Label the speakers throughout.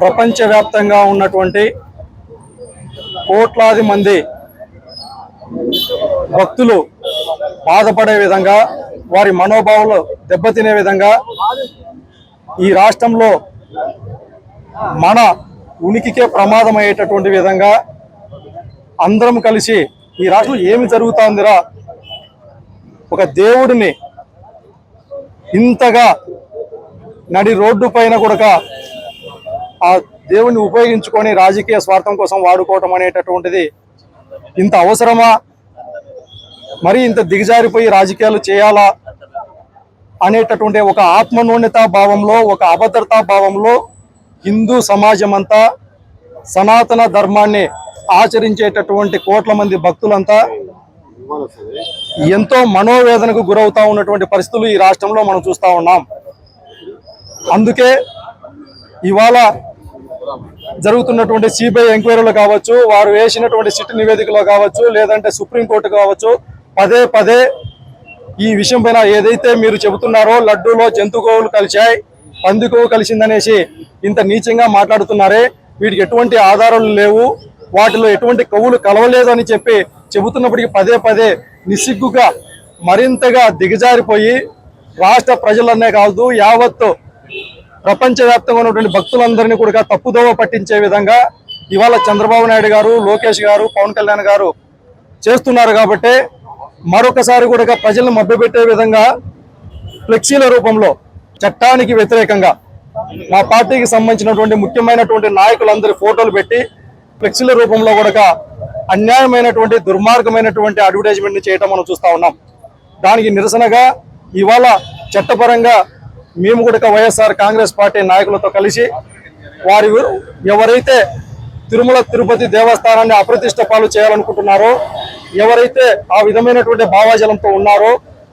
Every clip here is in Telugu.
Speaker 1: ప్రపంచవ్యాప్తంగా ఉన్నటువంటి కోట్లాది మంది భక్తులు బాధపడే విధంగా, వారి మనోభావాలు దెబ్బతినే విధంగా ఈ రాష్ట్రంలో మన ఉనికికే ప్రమాదం అయ్యేటటువంటి విధంగా అందరం కలిసి ఈ రాష్ట్రంలో ఏమి జరుగుతుందిరా, ఒక దేవుడిని ఇంతగా నడి రోడ్డు పైన కూడా ఆ దేవుడిని ఉపయోగించుకొని రాజకీయ స్వార్థం కోసం వాడుకోవటం అనేటటువంటిది ఇంత అవసరమా? మరి ఇంత దిగజారిపోయి రాజకీయాలు చేయాలా అనేటటువంటి ఒక ఆత్మన్యూన్యతా భావంలో, ఒక అభద్రతా భావంలో హిందూ సమాజం అంతా, సనాతన ధర్మాన్ని ఆచరించేటటువంటి కోట్ల మంది భక్తులంతా ఎంతో మనోవేదనకు గురవుతా ఉన్నటువంటి పరిస్థితులు ఈ రాష్ట్రంలో మనం చూస్తూ ఉన్నాం. అందుకే ఇవాళ జరుగుతున్నటువంటి సిబిఐ ఎంక్వైరీలో కావచ్చు, వారు వేసినటువంటి సిట్ నివేదికలో కావచ్చు, లేదంటే సుప్రీంకోర్టు కావచ్చు, పదే పదే ఈ విషయం పైన ఏదైతే మీరు చెబుతున్నారో లడ్డూలో జంతుగోవులు కలిశాయి, పందికోవు కలిసిందనేసి ఇంత నీచంగా మాట్లాడుతున్నారే, వీటికి ఎటువంటి ఆధారాలు లేవు, వాటిలో ఎటువంటి కొవ్వులు కలవలేదు అని చెప్పి చెబుతున్నప్పటికీ పదే పదే నిస్సిగ్గుగా మరింతగా దిగజారిపోయి రాష్ట్ర ప్రజలనే కాదు, యావత్తు ప్రపంచవ్యాప్తంగా ఉన్నటువంటి భక్తులందరినీ కూడా తప్పుదోవ పట్టించే విధంగా ఇవాళ చంద్రబాబు నాయుడు గారు, లోకేష్ గారు, పవన్ కళ్యాణ్ గారు చేస్తున్నారు. కాబట్టి మరొకసారి కూడా ప్రజలను మభ్యపెట్టే విధంగా ఫ్లెక్సీల రూపంలో చట్టానికి వ్యతిరేకంగా మా పార్టీకి సంబంధించినటువంటి ముఖ్యమైనటువంటి నాయకులందరి ఫోటోలు పెట్టి ఫ్లెక్సీల రూపంలో కూడా అన్యాయమైనటువంటి దుర్మార్గమైనటువంటి అడ్వర్టైజ్మెంట్ చేయటం మనం చూస్తూ ఉన్నాం. దానికి నిరసనగా ఇవాళ చట్టపరంగా మేము కూడా వైఎస్ఆర్ కాంగ్రెస్ పార్టీ నాయకులతో కలిసి వారి ఎవరైతే తిరుమల తిరుపతి దేవస్థానాన్ని అప్రతిష్ట పాలు చేయాలనుకుంటున్నారో, ఎవరైతే ఆ విధమైనటువంటి భావాజలంతో ఉన్నారో,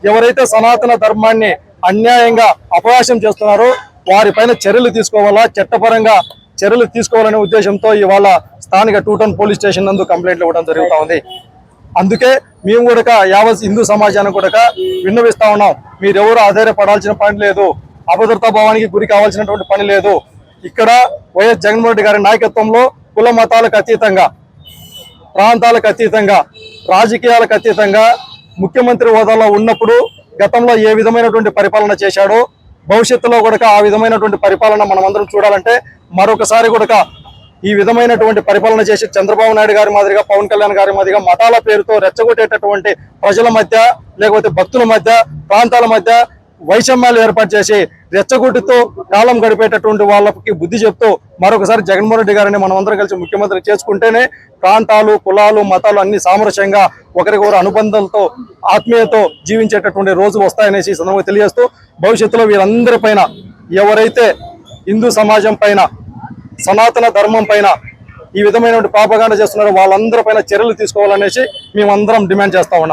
Speaker 1: ఎవరైతే సనాతన ధర్మాన్ని అన్యాయంగా అపహాస్యం చేస్తున్నారో వారిపైన చర్యలు తీసుకోవాలా, చట్టపరంగా చర్యలు తీసుకోవాలనే ఉద్దేశంతో ఇవాళ స్థానిక 2 టౌన్ పోలీస్ స్టేషన్ నందు కంప్లైంట్లు ఇవ్వడం జరుగుతూ ఉంది. అందుకే మేము కూడా యావత్ హిందూ సమాజానికి కూడా విన్నవిస్తా ఉన్నాం, మీరెవరు ఆధారపడాల్సిన పని లేదు, అభద్రతా భావానికి గురి కావాల్సినటువంటి పని లేదు. ఇక్కడ వైఎస్ జగన్మోహన్ రెడ్డి గారి నాయకత్వంలో కుల మతాలకు అతీతంగా, ప్రాంతాలకు అతీతంగా, రాజకీయాలకు అతీతంగా ముఖ్యమంత్రి హోదాలో ఉన్నప్పుడు గతంలో ఏ విధమైనటువంటి పరిపాలన చేశాడో, భవిష్యత్తులో కూడా ఆ విధమైనటువంటి పరిపాలన మనమందరం చూడాలంటే మరొకసారి కూడా ఈ విధమైనటువంటి పరిపాలన చేసి చంద్రబాబు నాయుడు గారి మాదిరిగా, పవన్ కళ్యాణ్ గారి మాదిరిగా మతాల పేరుతో రెచ్చగొట్టేటటువంటి ప్రజల మధ్య, లేకపోతే భక్తుల మధ్య, ప్రాంతాల మధ్య వైషమ్యాలు ఏర్పాటు చేసి రెచ్చగొట్టుతో కాలం గడిపేటటువంటి వాళ్ళకి బుద్ధి చెప్తూ మరొకసారి జగన్మోహన్ రెడ్డి గారిని మనం అందరం కలిసి ముఖ్యమంత్రి చేసుకుంటేనే ప్రాంతాలు, కులాలు, మతాలు అన్ని సామరస్యంగా ఒకరికొకరు అనుబంధాలతో, ఆత్మీయతో జీవించేటటువంటి రోజులు వస్తాయనేసి సందర్భంగా తెలియజేస్తూ, భవిష్యత్తులో వీరందరిపైన ఎవరైతే హిందూ సమాజం పైన, సనాతన ధర్మం పైన ఈ విధమైనటువంటి పాపగాండ చేస్తున్నారో వాళ్ళందరిపైన చర్యలు తీసుకోవాలనేసి మేమందరం డిమాండ్ చేస్తా ఉన్నాం.